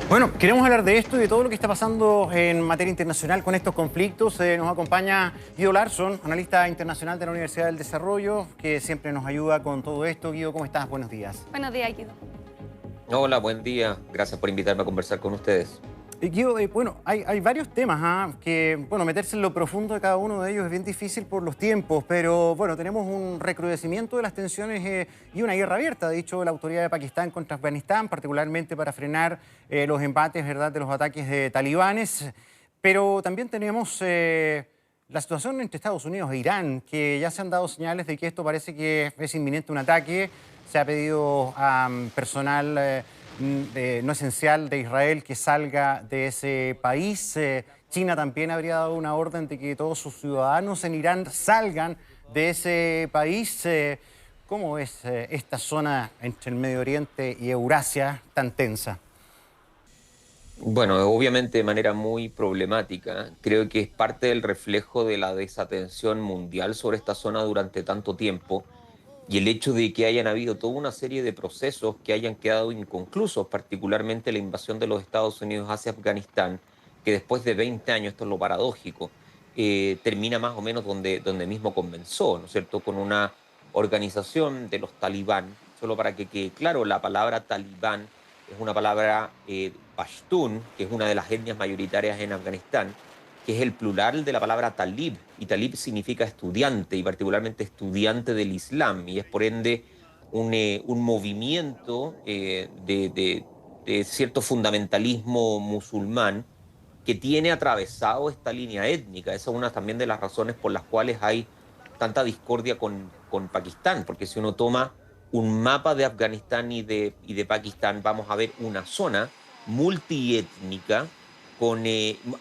Bueno, queremos hablar de esto y de todo lo que está pasando en materia internacional con estos conflictos. Nos acompaña Guido Larsson, analista internacional de la Universidad del Desarrollo, que siempre nos ayuda con todo esto. Guido, ¿cómo estás? Buenos días. Buenos días, Guido. Hola, buen día. Gracias por invitarme a conversar con ustedes. Guido, bueno, hay varios temas que, bueno, meterse en lo profundo de cada uno de ellos es bien difícil por los tiempos, pero, bueno, tenemos un recrudecimiento de las tensiones y una guerra abierta, ha dicho la autoridad de Pakistán contra Afganistán, particularmente para frenar los embates, ¿verdad?, de los ataques de talibanes. Pero también tenemos la situación entre Estados Unidos e Irán, que ya se han dado señales de que esto parece que es inminente un ataque. Se ha pedido a personal no esencial de Israel que salga de ese país. China también habría dado una orden de que todos sus ciudadanos en Irán salgan de ese país. ¿Cómo es esta zona entre el Medio Oriente y Eurasia tan tensa? Bueno, obviamente de manera muy problemática. Creo que es parte del reflejo de la desatención mundial sobre esta zona durante tanto tiempo y el hecho de que hayan habido toda una serie de procesos que hayan quedado inconclusos, particularmente la invasión de los Estados Unidos hacia Afganistán, que después de 20 años, esto es lo paradójico, termina más o menos donde mismo comenzó, ¿no es cierto?, con una organización de los talibán. Solo para que quede claro, la palabra talibán es una palabra pashtun, que es una de las etnias mayoritarias en Afganistán, que es el plural de la palabra talib, y talib significa estudiante, y particularmente estudiante del Islam, y es por ende un movimiento de cierto fundamentalismo musulmán que tiene atravesado esta línea étnica. Esa es una también de las razones por las cuales hay tanta discordia con Pakistán, porque si uno toma un mapa de Afganistán y de Pakistán, vamos a ver una zona multiétnica,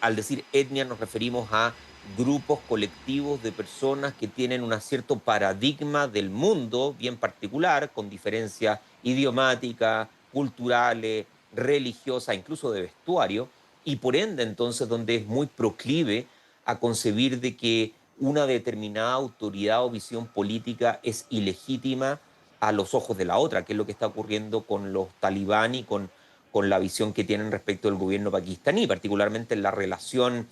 al decir etnia nos referimos a grupos colectivos de personas que tienen un cierto paradigma del mundo bien particular, con diferencias idiomáticas, culturales, religiosas, incluso de vestuario, y por ende entonces donde es muy proclive a concebir de que una determinada autoridad o visión política es ilegítima a los ojos de la otra, que es lo que está ocurriendo con los talibán y con la visión que tienen respecto al gobierno pakistaní, particularmente en la relación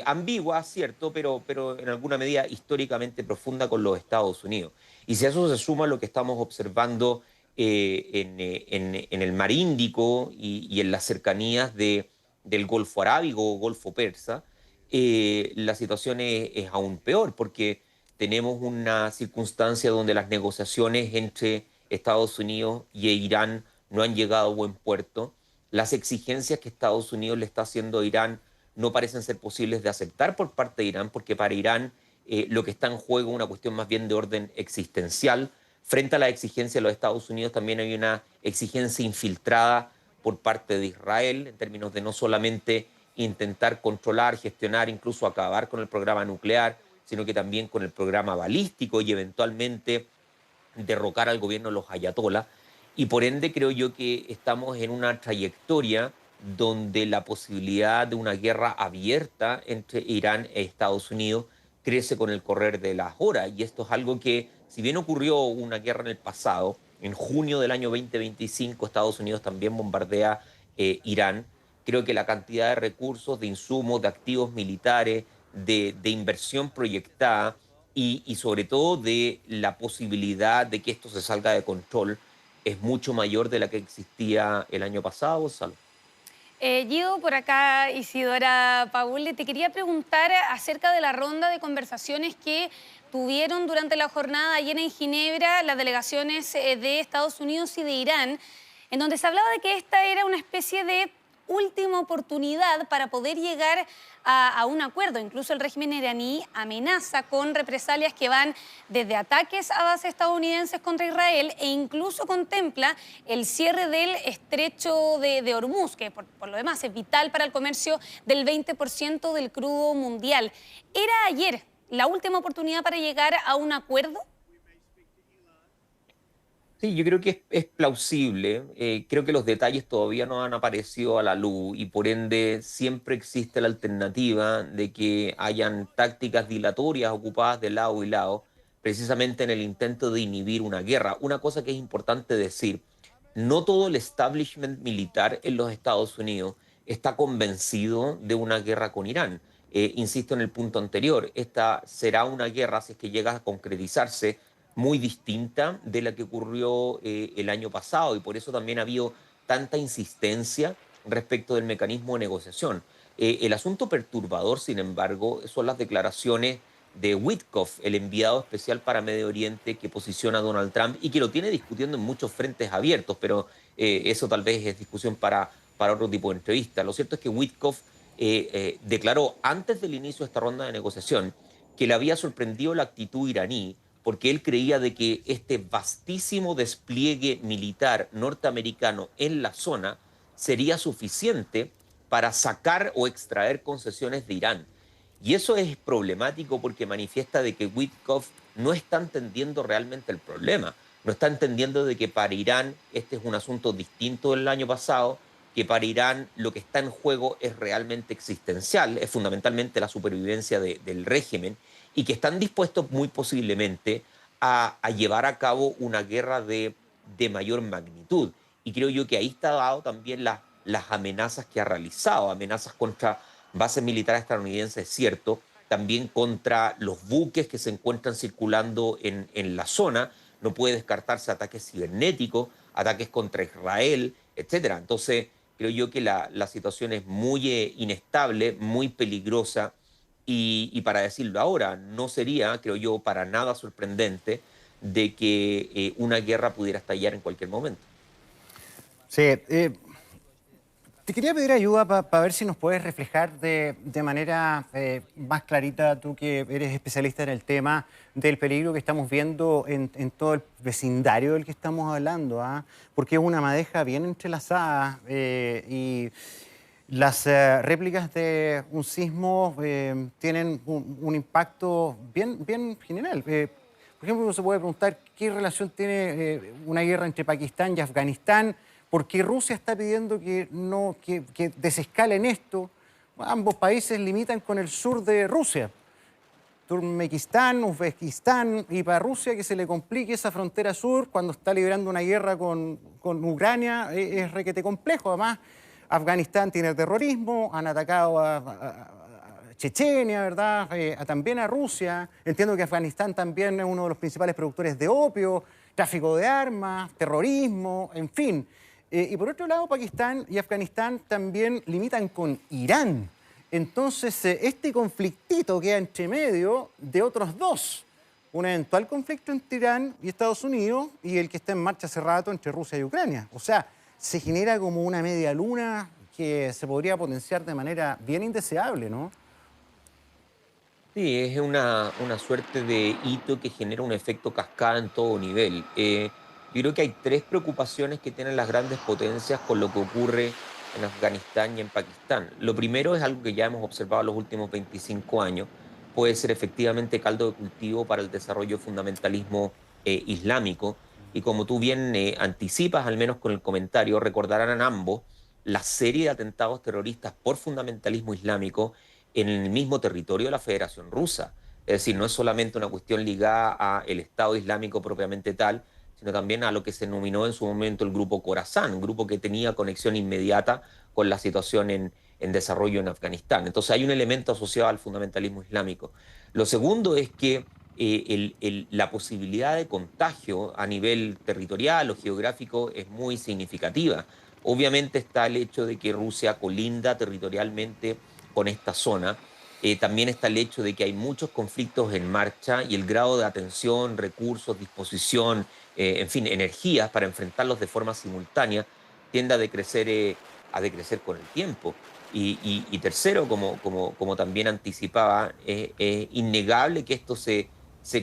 ambigua, cierto, pero en alguna medida históricamente profunda con los Estados Unidos. Y si a eso se suma lo que estamos observando en el Mar Índico y en las cercanías del Golfo Arábigo o Golfo Persa, la situación es aún peor, porque tenemos una circunstancia donde las negociaciones entre Estados Unidos y Irán no han llegado a buen puerto. Las exigencias que Estados Unidos le está haciendo a Irán no parecen ser posibles de aceptar por parte de Irán, porque para Irán lo que está en juego es una cuestión más bien de orden existencial. Frente a la exigencia de los Estados Unidos también hay una exigencia infiltrada por parte de Israel, en términos de no solamente intentar controlar, gestionar, incluso acabar con el programa nuclear, sino que también con el programa balístico y eventualmente derrocar al gobierno de los ayatolás. Y por ende creo yo que estamos en una trayectoria donde la posibilidad de una guerra abierta entre Irán e Estados Unidos crece con el correr de las horas. Y esto es algo que, si bien ocurrió una guerra en el pasado, en junio del año 2025 Estados Unidos también bombardea Irán. Creo que la cantidad de recursos, de insumos, de activos militares, de inversión proyectada y sobre todo de la posibilidad de que esto se salga de control es mucho mayor de la que existía el año pasado, Gonzalo. Guido, por acá Isidora Paule, te quería preguntar acerca de la ronda de conversaciones que tuvieron durante la jornada ayer en Ginebra las delegaciones de Estados Unidos y de Irán, en donde se hablaba de que esta era una especie de última oportunidad para poder llegar a un acuerdo. Incluso el régimen iraní amenaza con represalias que van desde ataques a bases estadounidenses contra Israel e incluso contempla el cierre del estrecho de Hormuz, que por lo demás es vital para el comercio del 20% del crudo mundial. ¿Era ayer la última oportunidad para llegar a un acuerdo? Sí, yo creo que es plausible. Creo que los detalles todavía no han aparecido a la luz y por ende siempre existe la alternativa de que hayan tácticas dilatorias ocupadas de lado y lado, precisamente en el intento de inhibir una guerra. Una cosa que es importante decir, no todo el establishment militar en los Estados Unidos está convencido de una guerra con Irán. Insisto en el punto anterior, esta será una guerra, si es que llega a concretizarse, muy distinta de la que ocurrió el año pasado, y por eso también ha habido tanta insistencia respecto del mecanismo de negociación. El asunto perturbador, sin embargo, son las declaraciones de Witkoff, el enviado especial para Medio Oriente que posiciona a Donald Trump y que lo tiene discutiendo en muchos frentes abiertos, pero eso tal vez es discusión para otro tipo de entrevista. Lo cierto es que Witkoff declaró antes del inicio de esta ronda de negociación que le había sorprendido la actitud iraní, porque él creía de que este vastísimo despliegue militar norteamericano en la zona sería suficiente para sacar o extraer concesiones de Irán. Y eso es problemático porque manifiesta de que Witkoff no está entendiendo realmente el problema. No está entendiendo de que para Irán este es un asunto distinto del año pasado, que para Irán lo que está en juego es realmente existencial, es fundamentalmente la supervivencia del régimen, y que están dispuestos muy posiblemente a llevar a cabo una guerra de mayor magnitud. Y creo yo que ahí está dado también las amenazas que ha realizado, amenazas contra bases militares estadounidenses, es cierto, también contra los buques que se encuentran circulando en la zona. No puede descartarse ataques cibernéticos, ataques contra Israel, etcétera. Entonces, creo yo que la situación es muy inestable, muy peligrosa, y para decirlo ahora, no sería, creo yo, para nada sorprendente de que una guerra pudiera estallar en cualquier momento. Sí, te quería pedir ayuda para ver si nos puedes reflejar de manera más clarita, tú que eres especialista en el tema, del peligro que estamos viendo en todo el vecindario del que estamos hablando, ¿ah? Porque es una madeja bien entrelazada y las réplicas de un sismo tienen un impacto bien general. Por ejemplo, uno se puede preguntar qué relación tiene una guerra entre Pakistán y Afganistán. ¿Por qué Rusia está pidiendo que desescalen esto? Ambos países limitan con el sur de Rusia, Turkmenistán, Uzbekistán, y para Rusia que se le complique esa frontera sur cuando está librando una guerra con Ucrania es requete complejo. Además, Afganistán tiene terrorismo, han atacado a Chechenia, ¿verdad? También a Rusia. Entiendo que Afganistán también es uno de los principales productores de opio, tráfico de armas, terrorismo, en fin. Y por otro lado, Pakistán y Afganistán también limitan con Irán. Entonces, este conflictito queda entre medio de otros dos. Un eventual conflicto entre Irán y Estados Unidos y el que está en marcha hace rato entre Rusia y Ucrania. O sea, se genera como una media luna que se podría potenciar de manera bien indeseable, ¿no? Sí, es una suerte de hito que genera un efecto cascada en todo nivel. Yo creo que hay tres preocupaciones que tienen las grandes potencias con lo que ocurre en Afganistán y en Pakistán. Lo primero es algo que ya hemos observado en los últimos 25 años, puede ser efectivamente caldo de cultivo para el desarrollo del fundamentalismo islámico. Y como tú bien anticipas, al menos con el comentario, recordarán a ambos la serie de atentados terroristas por fundamentalismo islámico en el mismo territorio de la Federación Rusa. Es decir, no es solamente una cuestión ligada al Estado Islámico propiamente tal, sino también a lo que se denominó en su momento el grupo Khorasan, un grupo que tenía conexión inmediata con la situación en desarrollo en Afganistán. Entonces hay un elemento asociado al fundamentalismo islámico. Lo segundo es que la posibilidad de contagio a nivel territorial o geográfico es muy significativa. Obviamente está el hecho de que Rusia colinda territorialmente con esta zona. También está el hecho de que hay muchos conflictos en marcha y el grado de atención, recursos, disposición, en fin, energías para enfrentarlos de forma simultánea tiende a decrecer con el tiempo. Y tercero, como también anticipaba, es innegable que esto se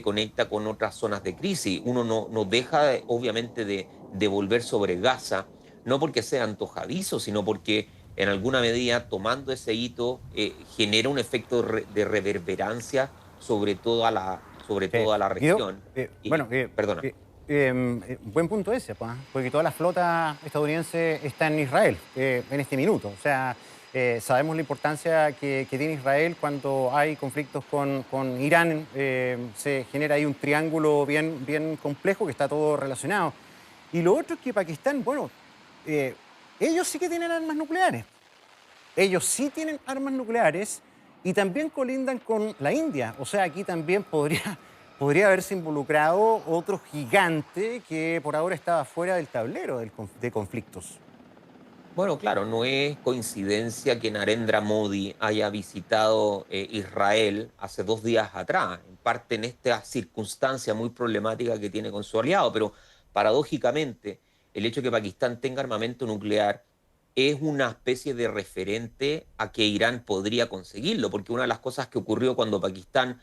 conecta con otras zonas de crisis. Uno no deja, obviamente, de volver sobre Gaza, no porque sea antojadizo, sino porque en alguna medida, tomando ese hito, genera un efecto de reverberancia sobre toda la Guido, región. bueno, Perdona. buen punto ese, pues, porque toda la flota estadounidense está en Israel en este minuto. O sea, sabemos la importancia que tiene Israel cuando hay conflictos con Irán. Se genera ahí un triángulo bien complejo que está todo relacionado. Y lo otro es que Pakistán, bueno, eh, ellos sí que tienen armas nucleares. Ellos sí tienen armas nucleares y también colindan con la India. O sea, aquí también podría haberse involucrado otro gigante que por ahora estaba fuera del tablero de conflictos. Bueno, claro, no es coincidencia que Narendra Modi haya visitado Israel hace 2 días atrás, en parte en esta circunstancia muy problemática que tiene con su aliado, pero paradójicamente el hecho de que Pakistán tenga armamento nuclear es una especie de referente a que Irán podría conseguirlo, porque una de las cosas que ocurrió cuando Pakistán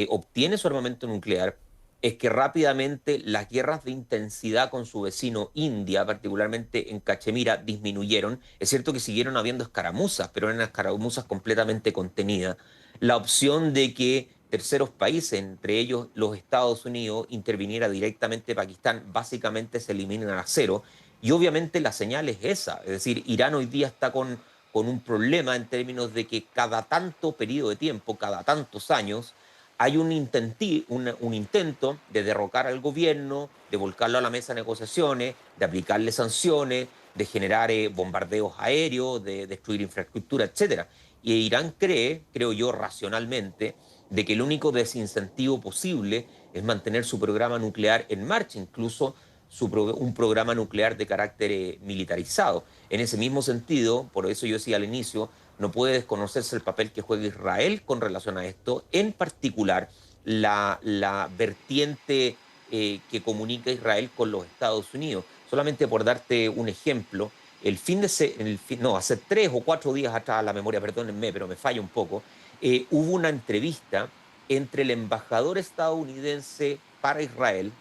obtiene su armamento nuclear es que rápidamente las guerras de intensidad con su vecino India, particularmente en Cachemira, disminuyeron. Es cierto que siguieron habiendo escaramuzas, pero eran escaramuzas completamente contenidas. La opción de que terceros países, entre ellos los Estados Unidos, interviniera directamente Pakistán, básicamente se eliminan a cero. Y obviamente la señal es esa, es decir, Irán hoy día está con un problema en términos de que cada tanto periodo de tiempo, cada tantos años, hay un intento de derrocar al gobierno, de volcarlo a la mesa de negociaciones, de aplicarle sanciones, de generar bombardeos aéreos, de destruir infraestructura, etcétera. Y Irán creo yo, racionalmente, de que el único desincentivo posible es mantener su programa nuclear en marcha, incluso un programa nuclear de carácter militarizado. En ese mismo sentido, por eso yo decía al inicio, no puede desconocerse el papel que juega Israel con relación a esto, en particular la vertiente que comunica Israel con los Estados Unidos. Solamente por darte un ejemplo, hace 3 o 4 días atrás, la memoria, perdónenme, pero me falla un poco, hubo una entrevista entre el embajador estadounidense para Israel,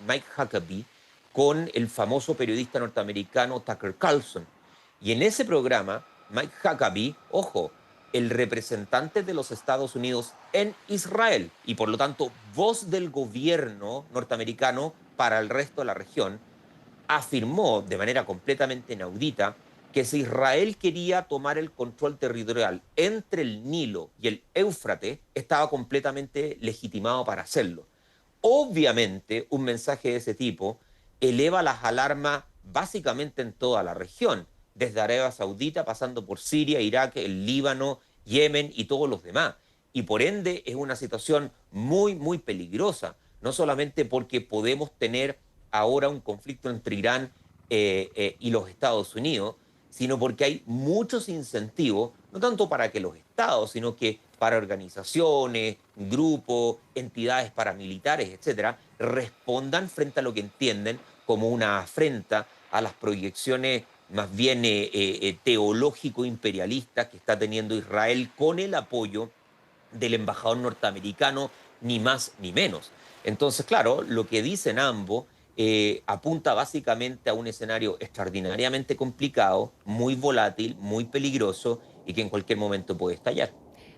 Mike Huckabee, con el famoso periodista norteamericano Tucker Carlson. Y en ese programa, Mike Huckabee, ojo, el representante de los Estados Unidos en Israel y por lo tanto voz del gobierno norteamericano para el resto de la región, afirmó de manera completamente inaudita que si Israel quería tomar el control territorial entre el Nilo y el Éufrates, estaba completamente legitimado para hacerlo. Obviamente, un mensaje de ese tipo eleva las alarmas básicamente en toda la región, desde Arabia Saudita, pasando por Siria, Irak, el Líbano, Yemen y todos los demás. Y por ende es una situación muy, muy peligrosa, no solamente porque podemos tener ahora un conflicto entre Irán y los Estados Unidos, sino porque hay muchos incentivos, no tanto para que los estados, sino que para organizaciones, grupos, entidades paramilitares, etcétera, respondan frente a lo que entienden como una afrenta a las proyecciones más bien teológico-imperialistas que está teniendo Israel con el apoyo del embajador norteamericano, ni más ni menos. Entonces, claro, lo que dicen ambos apunta básicamente a un escenario extraordinariamente complicado, muy volátil, muy peligroso y que en cualquier momento puede estallar.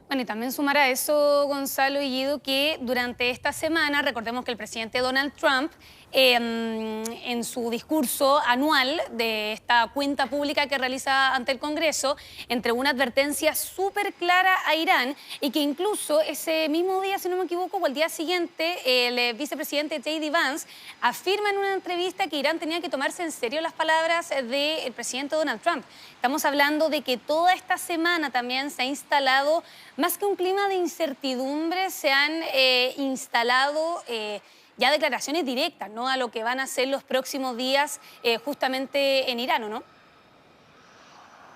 Bueno, y también sumar a eso, Gonzalo y Guido, que durante esta semana, recordemos que el presidente Donald Trump, en su discurso anual de esta cuenta pública que realiza ante el Congreso, entregó una advertencia súper clara a Irán y que incluso ese mismo día, si no me equivoco, o el día siguiente, el vicepresidente J.D. Vance afirma en una entrevista que Irán tenía que tomarse en serio las palabras del presidente Donald Trump. Estamos hablando de que toda esta semana también se ha instalado, más que un clima de incertidumbre, se han instalado ya declaraciones directas, ¿no?, a lo que van a ser los próximos días justamente en Irán, ¿o no?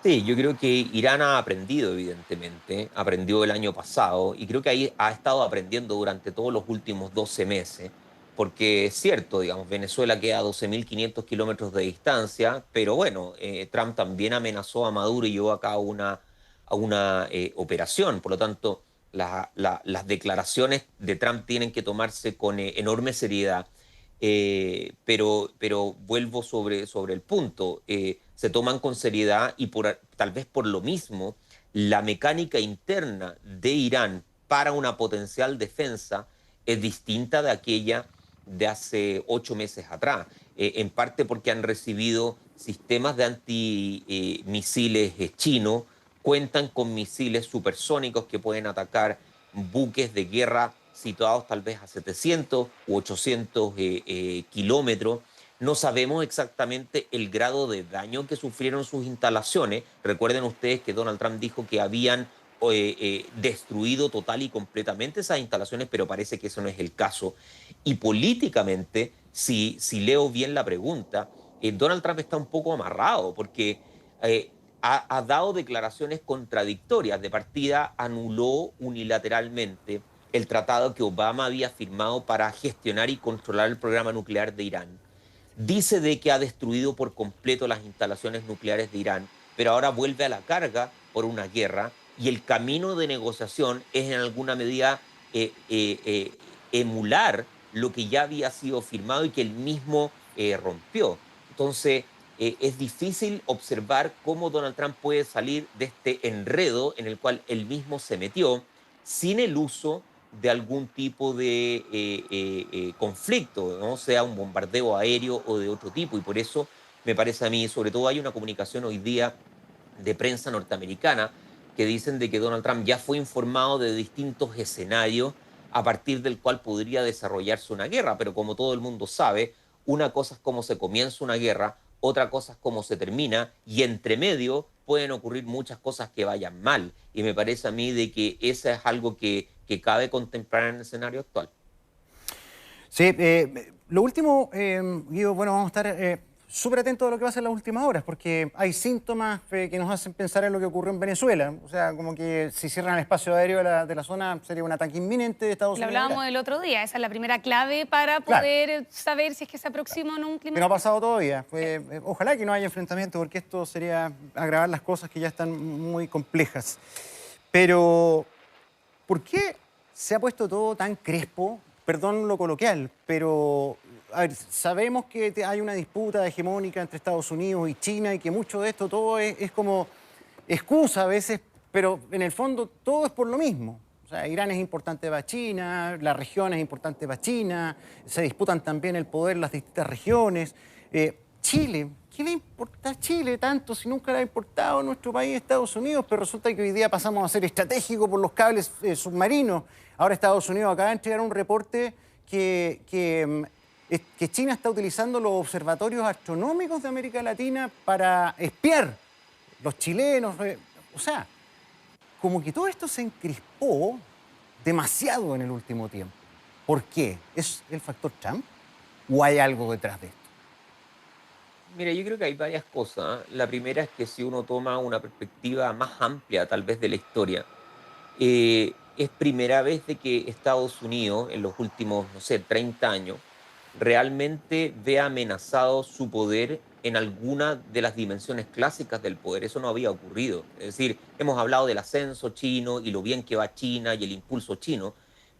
Sí, yo creo que Irán ha aprendido, evidentemente, aprendió el año pasado y creo que ahí ha estado aprendiendo durante todos los últimos 12 meses, porque es cierto, digamos, Venezuela queda a 12.500 kilómetros de distancia, pero bueno, Trump también amenazó a Maduro y llevó a cabo una operación, por lo tanto, las declaraciones de Trump tienen que tomarse con enorme seriedad. Pero vuelvo sobre el punto, se toman con seriedad y tal vez por lo mismo la mecánica interna de Irán para una potencial defensa es distinta de aquella de hace 8 meses atrás, en parte porque han recibido sistemas de antimisiles chinos, cuentan con misiles supersónicos que pueden atacar buques de guerra situados tal vez a 700 u 800 kilómetros. No sabemos exactamente el grado de daño que sufrieron sus instalaciones. Recuerden ustedes que Donald Trump dijo que habían destruido total y completamente esas instalaciones, pero parece que eso no es el caso. Y políticamente, si leo bien la pregunta, Donald Trump está un poco amarrado porque ha dado declaraciones contradictorias. De partida, anuló unilateralmente el tratado que Obama había firmado para gestionar y controlar el programa nuclear de Irán. Dice de que ha destruido por completo las instalaciones nucleares de Irán, pero ahora vuelve a la carga por una guerra y el camino de negociación es en alguna medida emular lo que ya había sido firmado y que él mismo rompió. Entonces, es difícil observar cómo Donald Trump puede salir de este enredo en el cual él mismo se metió sin el uso de algún tipo de conflicto, ¿no? Sea un bombardeo aéreo o de otro tipo. Y por eso me parece a mí, sobre todo hay una comunicación hoy día de prensa norteamericana que dicen de que Donald Trump ya fue informado de distintos escenarios a partir del cual podría desarrollarse una guerra. Pero como todo el mundo sabe, una cosa es cómo se comienza una guerra, otra cosa es cómo se termina, y entre medio pueden ocurrir muchas cosas que vayan mal. Y me parece a mí de que eso es algo que cabe contemplar en el escenario actual. Sí, lo último, Guido, bueno, vamos a estar súper atentos a lo que va a ser las últimas horas, porque hay síntomas que nos hacen pensar en lo que ocurrió en Venezuela. O sea, como que si cierran el espacio aéreo de la zona sería un ataque inminente de Estados Lo Unidos. hablábamos el otro día, esa es la primera clave para poder saber si es que se aproxima o no un clima. Que no ha pasado todavía. Ojalá que no haya enfrentamiento, porque esto sería agravar las cosas que ya están muy complejas. Pero, ¿por qué se ha puesto todo tan crespo? Perdón lo coloquial, pero a ver, sabemos que hay una disputa hegemónica entre Estados Unidos y China y que mucho de esto todo es como excusa a veces, pero en el fondo todo es por lo mismo. O sea, Irán es importante para China, la región es importante para China, se disputan también el poder en las distintas regiones. Chile, ¿qué le importa a Chile tanto si nunca le ha importado a nuestro país Estados Unidos? Pero resulta que hoy día pasamos a ser estratégico por los cables submarinos. Ahora Estados Unidos acaba de entregar un reporte que China está utilizando los observatorios astronómicos de América Latina para espiar los chilenos. O sea, como que todo esto se encrispó demasiado en el último tiempo. ¿Por qué? ¿Es el factor Trump o hay algo detrás de esto? Mira, yo creo que hay varias cosas. La primera es que si uno toma una perspectiva más amplia, tal vez de la historia, es primera vez de que Estados Unidos, en los últimos, no sé, 30 años, realmente ve amenazado su poder en alguna de las dimensiones clásicas del poder. Eso no había ocurrido. Es decir, hemos hablado del ascenso chino y lo bien que va China y el impulso chino,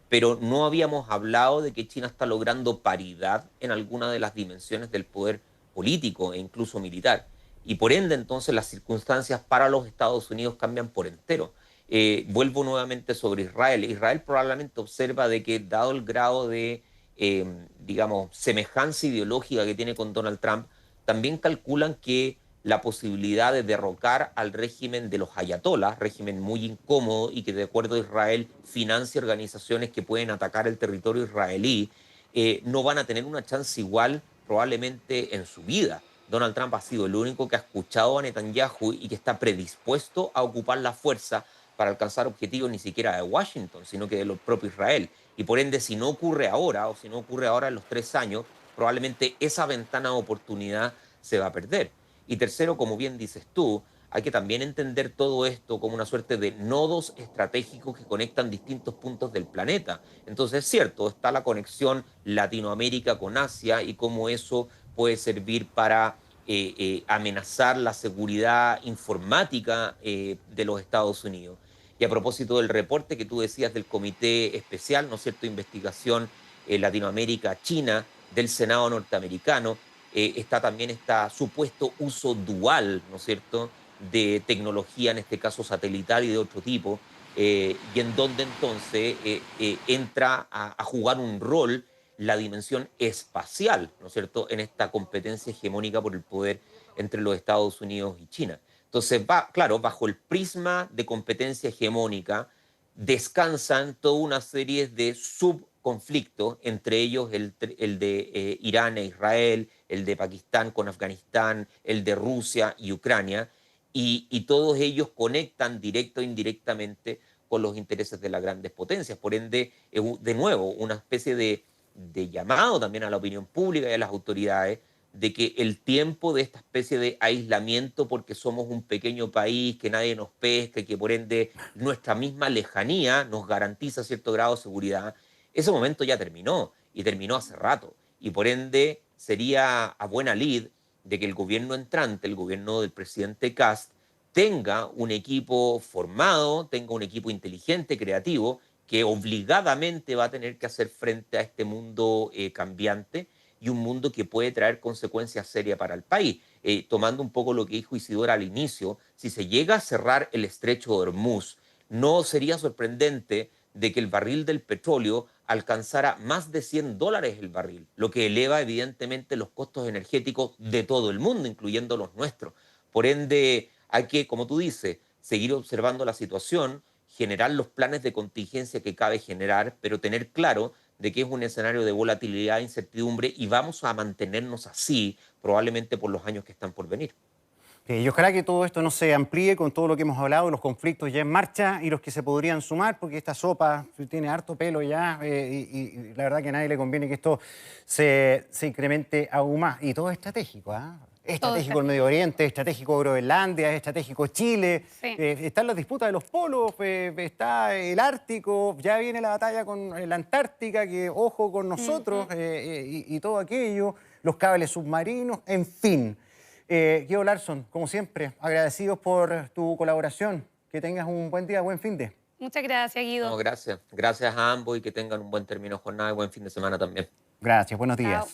pero no habíamos hablado de que China está logrando paridad en alguna de las dimensiones del poder político e incluso militar. Y por ende, entonces, las circunstancias para los Estados Unidos cambian por entero. Vuelvo nuevamente sobre Israel. Israel probablemente observa de que, dado el grado de, digamos, semejanza ideológica que tiene con Donald Trump, también calculan que la posibilidad de derrocar al régimen de los ayatolás, régimen muy incómodo y que de acuerdo a Israel financia organizaciones que pueden atacar el territorio israelí, no van a tener una chance igual probablemente en su vida. Donald Trump ha sido el único que ha escuchado a Netanyahu y que está predispuesto a ocupar la fuerza para alcanzar objetivos ni siquiera de Washington, sino que de lo propio Israel. Y por ende, si no ocurre ahora o si no ocurre ahora en los 3 años, probablemente esa ventana de oportunidad se va a perder. Y tercero, como bien dices tú, hay que también entender todo esto como una suerte de nodos estratégicos que conectan distintos puntos del planeta. Entonces es cierto, está la conexión Latinoamérica con Asia y cómo eso puede servir para amenazar la seguridad informática de los Estados Unidos. Y a propósito del reporte que tú decías del Comité Especial, ¿no es cierto?, Investigación Latinoamérica-China del Senado norteamericano, está también este supuesto uso dual, ¿no es cierto?, de tecnología, en este caso satelital y de otro tipo, y en donde entonces entra a jugar un rol la dimensión espacial, ¿no es cierto?, en esta competencia hegemónica por el poder entre los Estados Unidos y China. Entonces, claro, bajo el prisma de competencia hegemónica, descansan toda una serie de subconflictos, entre ellos el de Irán e Israel, el de Pakistán con Afganistán, el de Rusia y Ucrania, y todos ellos conectan directa o indirectamente con los intereses de las grandes potencias. Por ende, de nuevo, una especie de llamado también a la opinión pública y a las autoridades de que el tiempo de esta especie de aislamiento porque somos un pequeño país, que nadie nos pesca y que por ende nuestra misma lejanía nos garantiza cierto grado de seguridad, ese momento ya terminó y terminó hace rato. Y por ende sería a buena lid de que el gobierno entrante, el gobierno del presidente Kast, tenga un equipo formado, tenga un equipo inteligente, creativo, que obligadamente va a tener que hacer frente a este mundo cambiante y un mundo que puede traer consecuencias serias para el país. Tomando un poco lo que dijo Isidora al inicio, si se llega a cerrar el estrecho de Hormuz, no sería sorprendente de que el barril del petróleo alcanzara más de $100 el barril, lo que eleva evidentemente los costos energéticos de todo el mundo, incluyendo los nuestros. Por ende, hay que, como tú dices, seguir observando la situación, generar los planes de contingencia que cabe generar, pero tener claro de que es un escenario de volatilidad e incertidumbre y vamos a mantenernos así probablemente por los años que están por venir. Y ojalá que todo esto no se amplíe con todo lo que hemos hablado, los conflictos ya en marcha y los que se podrían sumar, porque esta sopa tiene harto pelo ya y la verdad que a nadie le conviene que esto se incremente aún más. Y todo es estratégico, ¿ah? Estratégico el Medio Oriente, estratégico Groenlandia, estratégico Chile, Sí. están las disputas de los polos, está el Ártico, ya viene la batalla con la Antártica, que ojo con nosotros, y todo aquello, los cables submarinos, en fin. Guido Larsson, como siempre, agradecidos por tu colaboración. Que tengas un buen día, buen fin de. Muchas gracias, Guido. No, gracias. Gracias a ambos y que tengan un buen término de jornada y buen fin de semana también. Gracias, buenos Chao.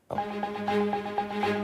días.